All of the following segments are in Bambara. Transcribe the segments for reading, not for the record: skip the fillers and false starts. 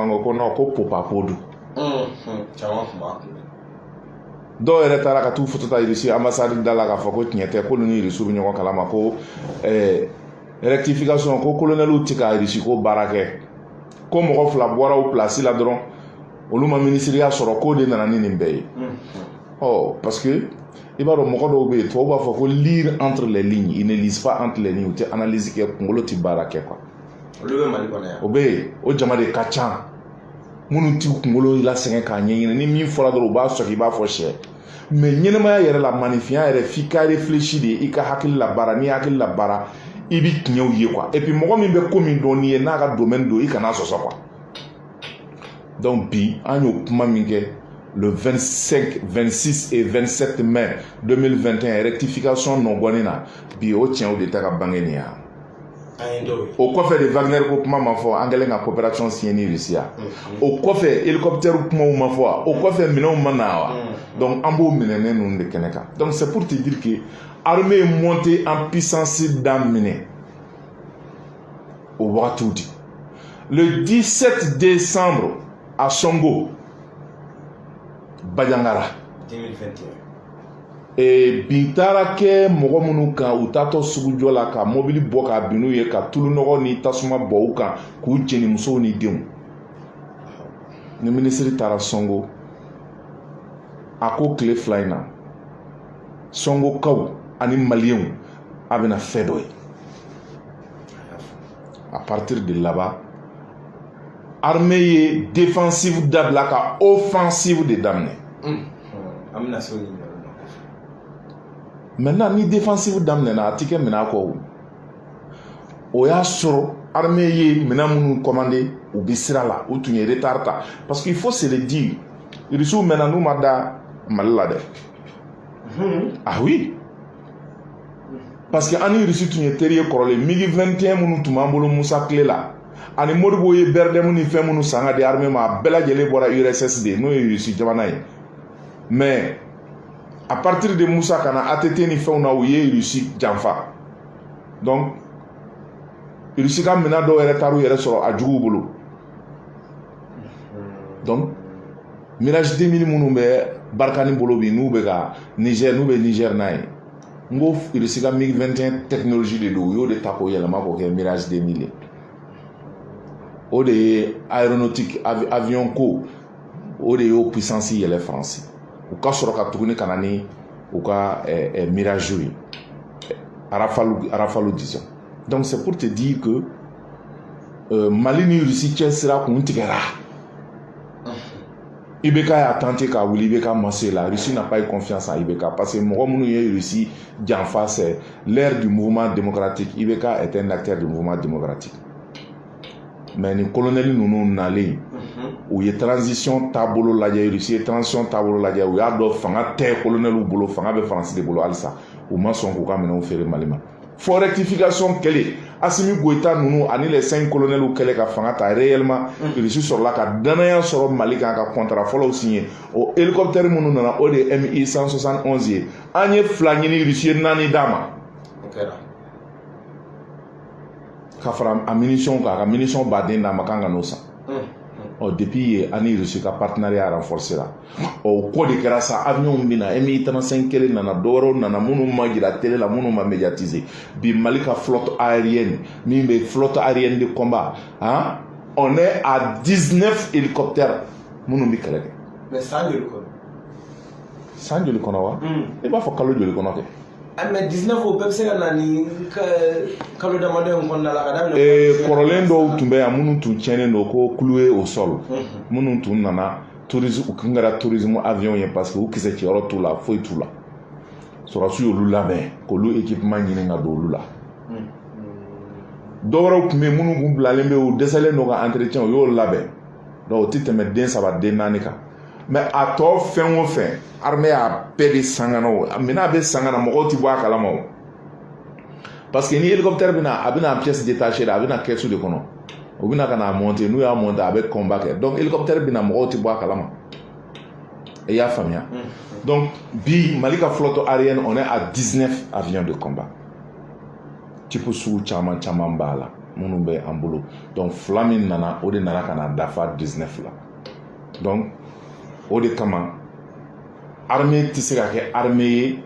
caman ko non ko popa podu dɔw yɛrɛ taara ka t'u fotota irisi ambassade da la k'a fɔ ko tiɲɛ tɛ ko ninnu irisiw bɛ ɲɔgɔn kalama ko rectification ko colonɛliw tɛ ka irisi ko baara kɛ ko mɔgɔ fila bɔra o place la dɔrɔn olu ma minisiriya sɔrɔ k'o de nana ni nin bɛɛ ye parce que i b'a dɔn mɔgɔ dɔw bɛ yen tubabu b'a fɔ ko lire entre les lignes ils ne lisent pas entre les lignes u tɛ analyse kɛ kunkolo tɛ baara kɛ quoi olu bɛ Mali kɔnɔ yan o bɛ yen o jama de ka ca minnu t'u kunkolo lasɛgɛn k'a ɲɛɲini ni min fɔra dɔrɔn u b'a sɔgɔ i b'a fɔ sɛ mais ɲɛnɛmaya yɛrɛ la manifinya yɛrɛ f'i ka réfléchir de i ka hakili la baara n'i hakili la baara i bi tiɲɛw ye quoi et puis mɔgɔ min bɛ ko min dɔn n'i ye n'a ka domaine don i kana sɔsɔ quoi donc bi an y'o kuma min kɛ le 25, 26 et 27 mai 2021 rectification nɔgɔnin na bi o tiɲɛw de ta ka bange nin yan o kɔfɛ de Wagner ko kuma ma fɔ an kɛlen ka coopération signé ni Russie o kɔfɛ hélicoptère kumaw ma fɔ o kɔfɛ minɛnw ma na wa donc an b'o minɛnen ninnu de kɛnɛ kan donc c'est pour te dire que armée est montée en puissance daminɛ o wagatiw di le 17 décembre à Songo Bajangara 2021 bin taara kɛ mɔgɔ minnu kan u taatɔ sugujɔ la ka mobili bɔ ka bin n'u ye ka tulunɔgɔ ni tasuma bɔ u kan k'u jeni musow ni denw ni minisiri taara Songo a ko tile fila in na Songokaw ani maliyɛnw a bɛna fɛn dɔ ye à partir de là-bas armée ye défensive dabila ka offensive de daminɛ an bɛna se o ɲininkali ma maintenant ni défensive daminɛna a ti kɛ minɛn kɔ o y'a sɔrɔ armée ye minɛn minnu commandé u bɛ sira la u tun ye retard ta parce qu'il faut se le dire irisiw mɛnna n'u ma da Mali la dɛ ah oui parce que ani irisi tun ye teri ye kɔrɔlen MiG 21 minnu tun b'an bolo Musa tile la ani Modibo ye Berdemu ni fɛn minnu sanga di armée ma a bɛɛ lajɛlen bɔra URSS de n'o ye irisi jamana ye mais à partir de Musa kana ATT ni fɛnw na u ye Russie janfa donc Russie ka minɛn dɔw yɛrɛ taara u yɛrɛ sɔrɔ a juguw bolo donc Mirage 2000 minnu bɛ Barkani bolo bi n'u bɛ ka Niger n'u bɛ Niger n'a ye n ko Russie ka MiG 21 technologie de don u y'o de ta k'o yɛlɛma k'o kɛ Mirage 2000 ye o de ye aéronautique avion ko o de y'o puissance yɛlɛ Faransi u ka sɔrɔ ka tuguni ka na ni u ka Mirage ye Rafale disons donc c'est pour te dire que Mali ni Russie cɛ sira kun tigɛra IBK y'a tenté k'a wuli IBK ma se la Russie n'a pas eu confiance en IBK parce que mɔgɔ minnu ye Russie janfa c'est l'ère du mouvement démocratique IBK est un acteur du mouvement démocratique mais ni colonel ninnu nalen u ye transition taabolo lajɛ Russie ye transition taabolo lajɛ u y'a dɔn fanga tɛ colonelw bolo fanga bɛ Faransi de bolo halisa u ma sɔn k'u ka minɛnw feere Mali ma fo rectification kɛlen Assimi Goïta ninnu ani les 5 colonels kɛlen ka fanga ta réellement Russie sɔrɔla ka danaya sɔrɔ Mali kan ka contrat fɔlɔw signé o hélicoptère minnu nana o de ye MI 171 ye an ye fila ɲini Russie ye 4 d'a ma ka fara a munition kan a ka munition baden d'a ma kan ka n'o san depuis ye ani Russie ka partenariat renforcé la o ko de kɛra sa avion bɛ na Mi 35 kelen nana dɔwɛrɛw nana minnu ma jira télé la minnu ma médiatiser bi Mali ka flotte aérienne min bɛ flotte aérienne de combat on est à 19 hélicoptères minnu bɛ kɛlɛ kɛ mais san joli kɔnɔ san joli kɔnɔ wa i b'a fɔ kalo joli kɔnɔ kɛ mais 19 o bɛɛ bɛ se ka na ni kalo damadɔ in kɔnɔna la ka daminɛ kɔrɔlen dɔw tun bɛ yan minnu tun tiɲɛnen don ko cloué au sol minnu tun nana tourisme u kun kɛra tourisme avion ye parce que u kisɛ cɛyɔrɔ t'u la foyi t'u la sɔrɔsiw y'olu labɛn k'olu équipement ɲini ka don olu la dɔwɛrɛw tun bɛ yen minnu kun bilalen bɛ u dɛsɛlen don ka entretien u y'o labɛn donc o tɛ tɛmɛ den 3 den 4 kan mais a tɔ fɛn o fɛn armée y'a bɛɛ de sangana o minɛn a bɛ sangana mɔgɔw tɛ bɔ a kalama o parce que ni hélicoptère bɛna a bɛna pièce détachée la a bɛna kɛsu de kɔnɔ o bɛna ka na monter n'u y'a monter a bɛ combat kɛ donc hélicoptère bɛna mɔgɔw tɛ bɔ a kalama i y'a faamuya donc bi Mali ka flotte aérienne on est à 19 avions de combat type sugu caman b'a la minnu bɛ an bolo donc fila min nana o de nana ka na dafa 19 la donc o de kama armée tɛ se ka kɛ armée ye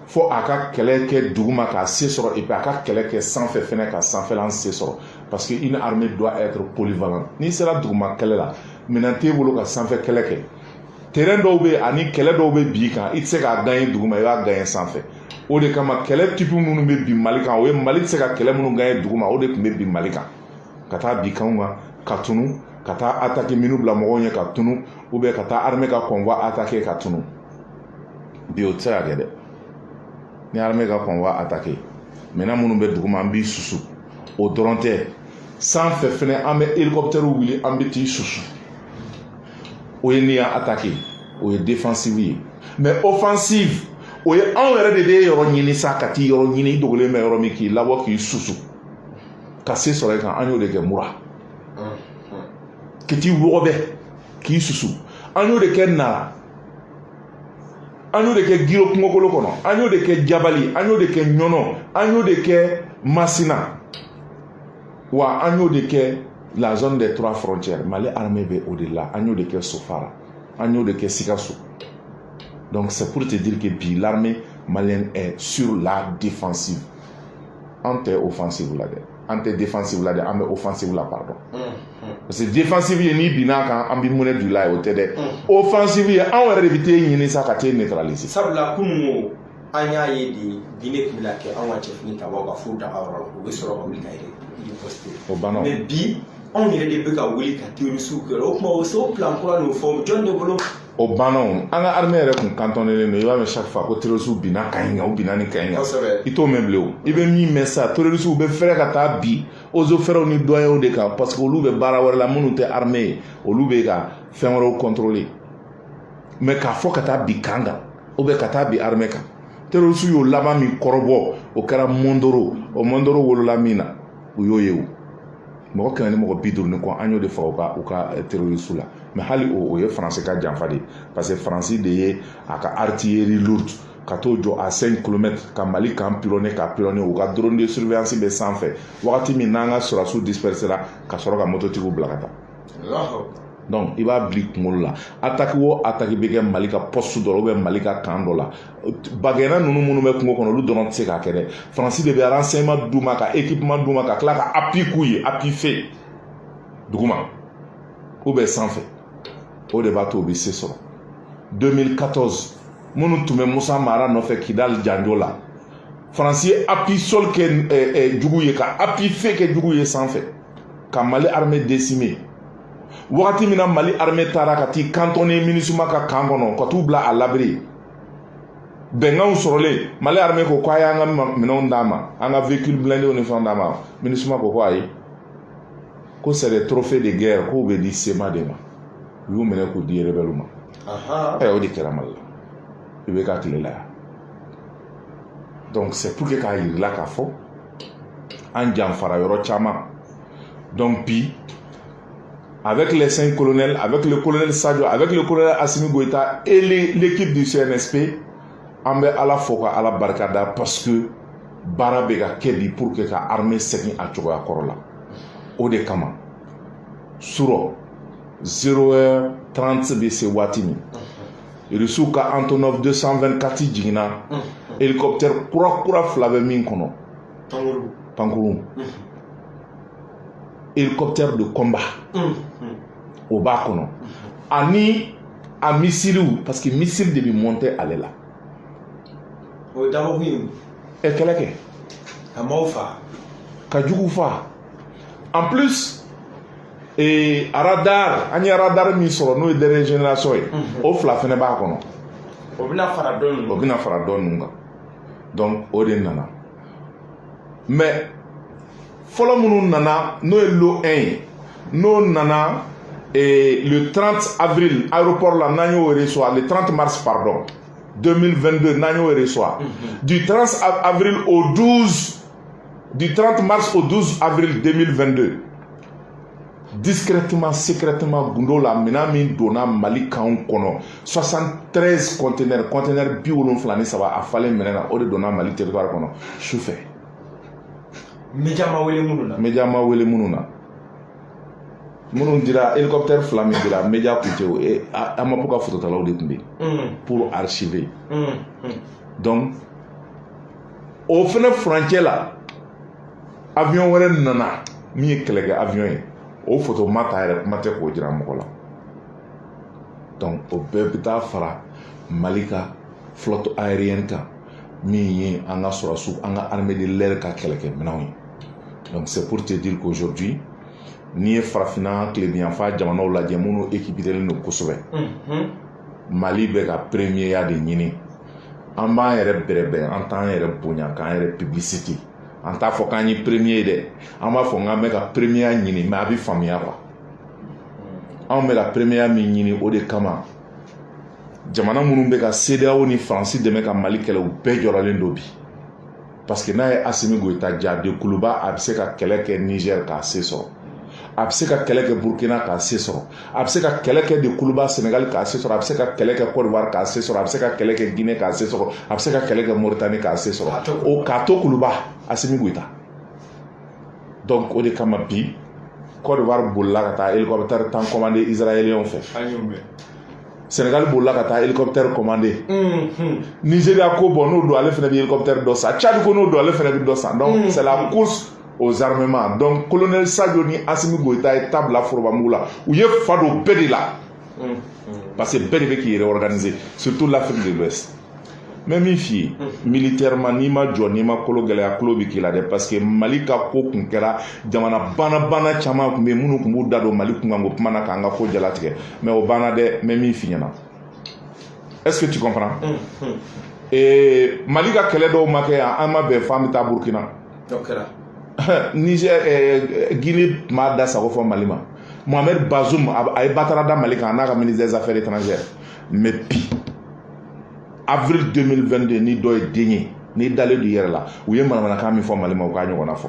fo a ka kɛlɛ kɛ duguma k'a se sɔrɔ et puis a ka kɛlɛ kɛ sanfɛ fɛnɛ ka sanfɛlan se sɔrɔ parce que une armée doit être polyvalente n'i sera duguma kɛlɛ la minɛn t'e bolo ka sanfɛ kɛlɛ kɛ terrain dɔw bɛ ani kɛlɛ dɔw bɛ bi kan i tɛ se k'a gagner duguma i b'a gagner sanfɛ o de kama kɛlɛ type minnu bɛ bi Mali kan o ye Mali tɛ se ka kɛlɛ minnu gagner duguma o de tun bɛ bi Mali kan ka taa bi kanw kan ka tunu ka taa attaquer minnu bila mɔgɔw ɲɛ ka tunu ou bien ka taa armée ka convoi attaquer ka tunu bi o tɛ se ka kɛ dɛ ni armée ka convoi attaquer maintenant minnu bɛ duguma an b'i susu o dɔrɔn tɛ sanfɛ fɛnɛ an bɛ hélicoptère wuli an bɛ t'i susu o ye n'i y'a attaquer o ye défensive ye mais offensive o ye anw yɛrɛ de bɛ yɔrɔ ɲini sa ka t'i yɔrɔ ɲini i dogolen bɛ yɔrɔ min k'i labɔ k'i susu ka se sɔrɔ i kan an y'o de kɛ mura ka t'i wɔgɔbɛ k'i susu an y'o de kɛ nara an y'o de kɛ giro kungokolo kɔnɔ an y'o de kɛ jabali an y'o de kɛ ɲɔnɔ an y'o de kɛ masina wa an y'o de kɛ la zone des 3 frontières Mali armée bɛ o de la an y'o de kɛ Sofara an y'o de kɛ Sikasso donc c'est pour te dire que bi l'armée malienne est sur la défensive an tɛ offensive la dɛ an tɛ défensive la dɛ an bɛ offensive la pardon parce que défensive ye n'i binna kan an bɛ munɛ du la ye o tɛ dɛ offensive ye anw yɛrɛ de bɛ t'e ɲini sa ka t'e neutraliser sabula kunun o an y'a ye de bi ne tun bɛna kɛ anw ka cɛfini ta bɔ ka furu da yɔrɔ la u bɛ sɔrɔ ka wuli ka riposter o banna mais bi anw yɛrɛ de bɛ ka wuli ka terroriste kɛ o tuma o se o plan kura n'o fɛnw jɔn de bolo o banna an ka armée yɛrɛ kun cantonné don i b'a mɛn chaque fois ko terroriste binna Kaɲinga u binna ni Kaɲinga i t'o mɛn bilen o i bɛ min mɛn sa terroriste u bɛ fɛrɛ ka taa bi eaux et forêts ni douaniers de kan parce que olu bɛ baara wɛrɛ la minnu tɛ armée ye olu bɛ ka fɛn wɛrɛw contrôler mais k'a fɔ ka taa bi kan kan ou bien ka taa bi armée kan terroriste y'o laban min kɔrɔbɔ o kɛra Mondoro o Mondoro wolola min na u y'o ye o mɔgɔ 100 ni mɔgɔ 50 ni kɔ an y'o de faga u ka terroriste la mais hali o ye France ka janfa de parce que France de ye a ka artillerie lourde ka t'o jɔ à 5 km ka Mali kan pilonner ka pilonner u ka drone de surveillance bɛ sanfɛ wagati min n'an ka sɔrɔsiw dispersera ka sɔrɔ ka mototigiw bila ka taa donc i b'a bila i kunkolo la attaque o attaque bɛ kɛ Mali ka poste dɔ la ou bien Mali ka camp dɔ la bagɛna ninnu minnu bɛ kungo kɔnɔ olu dɔrɔn tɛ se k'a kɛ dɛ France de bɛ renseignement d'u ma ka équipement d'u ma ka tila ka appui k'u ye appui fait duguma ou bien sanfɛ o de b'a to o bɛ se sɔrɔ 2014 minnu tun bɛ Musa Mara nɔfɛ Kidal janjo la France ye appui sol kɛ jugu ye ka appui fait kɛ jugu ye sanfɛ ka Mali armée décimée wagati min na Mali armée taara ka t'i cantonner MINUSMA ka camp kɔnɔ ka t'u bila à l'abri bɛnkanw sɔrɔlen Mali armée ko k'a y'an ka minɛnw d'a ma an ka véhicule blindé ni fɛnw d'a ma MINUSMA ko ko ayi ko c'est des trophées de guerre k'o bɛ di SEMA de ma u y'u minɛ k'u di rebelle ma o de kɛra Mali la i bɛ ka tile la yan donc c'est pour que k'a yir'i la k'a fɔ an janfara yɔrɔ caman donc bi avec les 5 colonels, avec le colonel Sadio, avec le colonel Assimi Goïta et l'équipe du CNSP, on va à la fois à la barricade parce que Barabega Kebi pour que l'armée s'aille à Tchogoya Korola. Au de Kama. Suro 0h30 BC Watimi. Irisuka Antonov 224 Jigina. Hélicoptère Kura Flave Minkono. Pangourou. Hélicoptère de combat au bas kono ani a missile parce que missile de bi monter aller là o damo wi e keleke amaufa ka jugu fa en plus et radar ani radar mi soro no de régénération o fla fene ba kono o bina fara don nunga donc o de nana mais fɔlɔ minnu nana n'o ye lot 1 n'o nana le 30 avril aéroport la n'an y'o reçoit le 30 mars pardon 2022 n'an y'o reçoit du 30 avril au 12 du 30 mars au 12 avril 2022 discrètement secrètement gundo la minɛn min donna Mali kanw kɔnɔ 73 conteneurs 73 a falen minɛn na o de donna Mali territoire kɔnɔ sufɛ Média ma wele minnu na minnu dira hélicoptère fila min dira média kuntɛ o an ma bɔ ka phototalaw de tun bɛ yen pour archiver donc o fana furancɛ la avion wɛrɛ nana min ye kɛlɛkɛ avion ye o photo ma ta yɛrɛ kuma tɛ k'o jira mɔgɔ la donc o bɛɛ bɛ taa fara Mali ka flotte aérienne kan min ye an ka sɔrɔsiw an ka armée de l'air ka kɛlɛkɛminɛnw ye donc c'est pour te dire qu'aujourd'hui n'i ye farafinna tilebiyanfan jamanaw lajɛ minnu équipélen don kosɛbɛ Mali bɛ ka premiereya de ɲini an b'an yɛrɛ bɛrɛbɛn an t'an yɛrɛ bonya k'an yɛrɛ publicité an t'a fɔ k'an ye premier ye dɛ an b'a fɔ k'an bɛ ka premiereya ɲini mais a bɛ faamuya quoi anw bɛ ka premiereya min ɲini o de kama jamana minnu bɛ ka CEDEAO ni Faransi dɛmɛ ka Mali kɛlɛ u bɛɛ jɔrɔlen don bi parce que n'a ye Assimi Goïta ja de Kuluba a bɛ se ka kɛlɛ kɛ Niger k'a se sɔrɔ a bɛ se ka kɛlɛ kɛ Burkina k'a se sɔrɔ a bɛ se ka kɛlɛ kɛ de Kuluba Sénégal k'a se sɔrɔ a bɛ se ka kɛlɛ kɛ Côte d'Ivoire k'a se sɔrɔ a bɛ se ka kɛlɛ kɛ Guinée k'a se sɔrɔ a bɛ se ka kɛlɛ kɛ Mauritanie k'a se sɔrɔ o k'a to Kuluba Assimi Goïta donc o de kama bi Côte d'Ivoire bolila ka taa hélicoptère tan commandé israélien fɛ Sénégal bolila ka taa hélicoptère commandé Nigeria ko bon n'o don ale fana bɛ hélicoptère dɔ san Tchad ko n'o don ale fana bɛ dɔ san donc c'est la course aux armements donc colonel Sadio ni Assimi Goïta ye ta bila forobamugu la u ye fa don bɛɛ de la parce que bɛɛ de bɛ k'i réorganiser surtout l'Afrique de l'Ouest mais min f'i ye militairement n'i ma jɔ n'i ma kolo gɛlɛya kolo bɛ k'i la dɛ parce que Mali ka ko kun kɛra jamana bana caman tun bɛ yen minnu tun b'u da don Mali kunkanko kuma na k'an ka ko jalatigɛ mais o banna dɛ mais min f'i ɲɛna est-ce que tu comprends Mali ka kɛlɛ dɔw ma kɛ yan an ma bɛn f'an bɛ taa Burkina Niger Guinée m'a da sago fɔ Mali ma Mohamed Bazoum a ye batara da Mali kan a n'a ka ministre des affaires étrangères mais bi avril 2022 ni dɔ ye den ye n'i dalen don i yɛrɛ la u ye manamanakan min fɔ Mali ma u k'a ɲɔgɔnna fɔ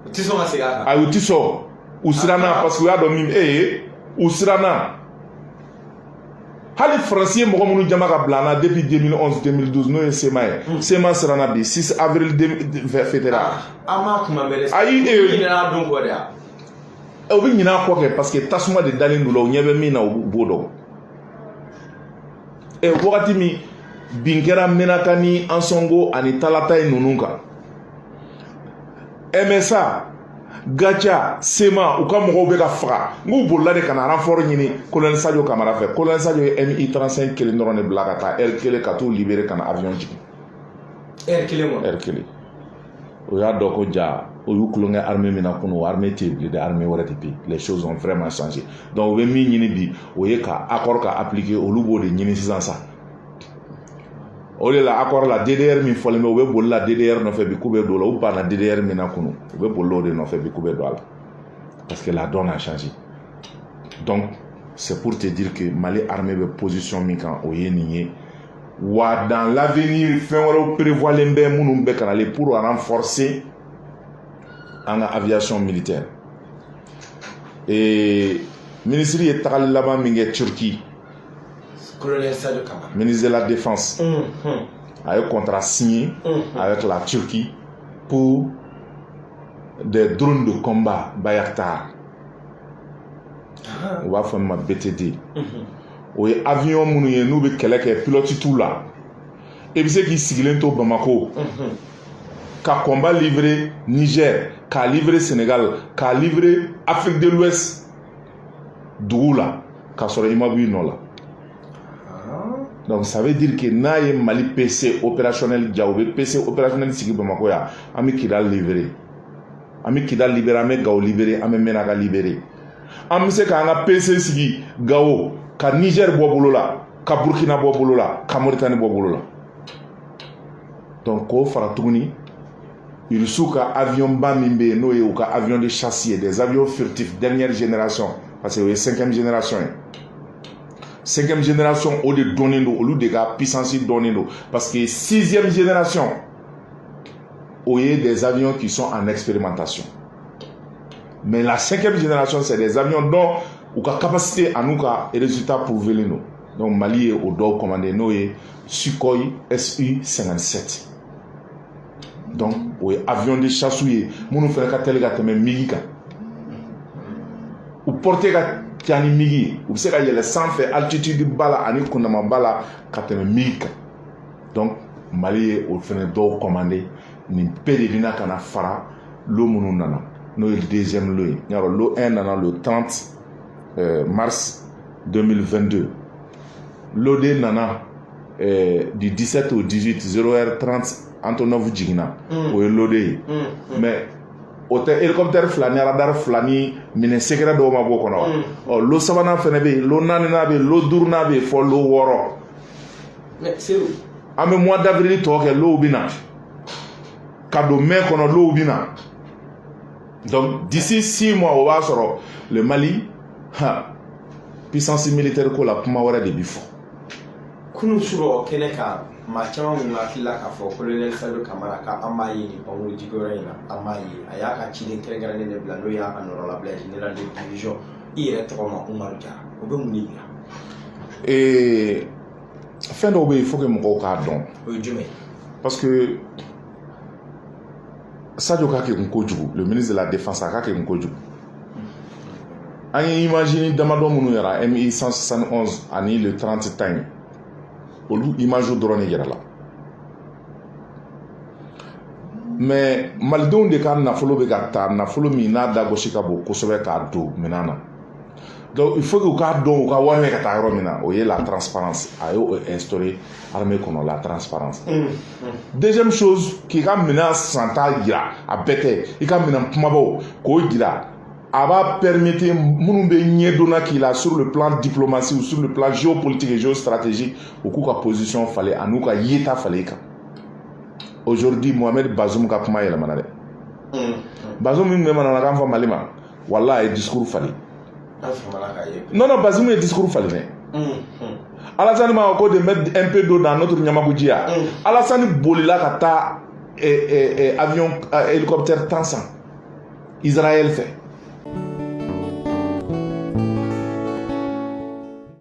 u tɛ sɔn ka segin a kan ayi u tɛ sɔn u siranna parce que u y'a dɔn min u siranna hali Faransi ye mɔgɔ minnu jama ka bila an na depuis 2011 2012 n'o ye SEMA ye SEMA siranna bi 6 avril fêtera an m'a kuma mɛn dɛ ayi ɲinɛna don kɔ de a u bɛ ɲinɛ a kɔ kɛ parce que tasuma de dalen don la u ɲɛ bɛ min na u b'o dɔn wagati min bin kɛra Menaka ni Ansongo ani Talata ye ninnu kan MSA Gacha SEMA u ka mɔgɔw bɛ ka faga n'u bolila de ka na renfort ɲini colonel Sadio Kamara fɛ colonel Sadio ye Mi-35 kelen dɔrɔn de bila ka taa heure kelen ka t'u libérer ka na avion jigin heure kelen o y'a dɔn ko ja o y'u tulonkɛ armée min na kunun o armée tɛ yen bilen dɛ armée wɛrɛ de bɛ yen les choses ont vraiment changé donc u bɛ min ɲini bi o ye ka accord ka appliquer olu b'o de ɲini sisan sa o de la accord la DDR min fɔlen bɛ u bɛ boli la DDR nɔfɛ bi k'u bɛ don o la u banna DDR min na kunun u bɛ boli o de nɔfɛ bi k'u bɛ don a la parce que la donne a changé donc c'est pour te dire que Mali armée bɛ position min kan o ye nin ye wa dans l'avenir fɛn wɛrɛw prévoilen bɛ minnu bɛ ka nalen pour renforcer an ka aviation militaire ministre ye tagali laban min kɛ Turquie colonel Sadio Kamara ministre de la Défense a eu contrat signé avec la Turquie pour des drones de combat Bayraktar on va faire ma BTD o ye avion minnu ye n'u bɛ kɛlɛ kɛ pilote t'u la e bɛ se k'i sigilen to Bamako ka combat livrer Niger k'a livrer Sénégal k'a livrer Afrique de l'Ouest dugu la k'a sɔrɔ i ma bɔ i nɔ la donc ça veut dire que n'a ye Mali PC opérationnel ja u bɛ PC opérationnel sigi Bamako yan an bɛ Kidal libérer an bɛ Kidal libérer an bɛ Gao libérer an bɛ Menaka libérer an bɛ se k'an ka PC sigi Gao ka Niger bɔ bolo la ka Burkina bɔ bolo la ka Mauritanie bɔ bolo la donc k'o fara tuguni Russiw ka avion ba min bɛ yen n'o ye u ka avion de chasse ye des avions furtifs dernière génération parce que o ye 5e génération ye 5e génération o de dɔnnen don olu de ka puissance dɔnnen don parce que 6e génération o ye des avions qui sont en expérimentation mais la 5e génération c'est des avions dont u ka capacité an'u ka résultat prouvé don donc Mali ye o dɔw commandé n'o ye Sukhoi Su-57 donc o ye avion de chasse ye minnu fɛnɛ ka teli ka tɛmɛ migi kan u porte ka ca ni migi ye u bɛ se ka yɛlɛ sanfɛ altitude ba la ani kundama ba la ka tɛmɛ migi kan donc Mali ye o fɛnɛ dɔw commandé nin bɛɛ de bɛna ka na fara lo minnu nana n'o ye deuxième lot ye n y'a dɔn lot 1 nana le 30 mars 2022 lot 2 nana du 17 au 18 0h30 Antonov jiginna o ye lot 2 ye mais o tɛ hélicoptère fila ni radar fila ni minɛn secret dɔw ma bɔ o kɔnɔ wa ɔ lot 3nan fɛnɛ bɛ yen lot 4nan bɛ yen lot 5nan bɛ yen fɔ lot 6 mais c'est an bɛ mois d'avril tɔ kɛ lot bɛ na ka don mai kɔnɔ lot bɛ na donc d'ici 6 mois o b'a sɔrɔ le Mali puissance militaire ko la kuma wɛrɛ de bi fɔ kunun sɔrɔ kɛnɛ kan maa caman mun hakili la k'a fɔ colonel Saidu Kamara ka an b'a ye nin Bangulo jigiyɔrɔ in na an b'a ye a y'a ka ciden kɛrɛnkɛrɛnnen de bila n'o y'a ka nɔrɔlabila général de division i yɛrɛ tɔgɔ ma Umaru Jara o bɛ mun de yira fɛn dɔw bɛ yen il faut que mɔgɔw k'a dɔn o ye jumɛn parce que Sadio ka kɛ kojugu le ministre de la défense a ka kɛ kojugu an ye imagine damadɔ minnu yɛrɛ MI 171 ani le 30 ta in olu image dɔrɔn de yɛrɛ la mais malidenw de ka nafolo bɛ ka taa nafolo min n'a dagosi ka bon kosɛbɛ k'a don minɛn na donc il faut que u k'a dɔn u ka wari bɛ ka taa yɔrɔ min na o ye la transparence a y'o instauré armée kɔnɔ la transparence deuxième chose k'i ka minɛn santa jira a bɛɛ tɛ i ka minɛn kumabaw k'o jira a b'a permettre minnu bɛ ɲɛdonna k'i la sur le plan diplomatie ou sur le plan géopolitique et géostratégique u k'u ka position falen a n'u ka yeta falen i kan aujourd'hui Mohamed Bazoum ka kuma yɛlɛmana dɛ Bazoum min bɛ mananakan fɔ Mali ma wala a ye discours falen non Bazoum ye discours falen dɛ Alassane ma ko de mettre un peu d'eau dans notre Nyamagoudjia Alassane bolila ka taa avion hélicoptère Tansan Israël fait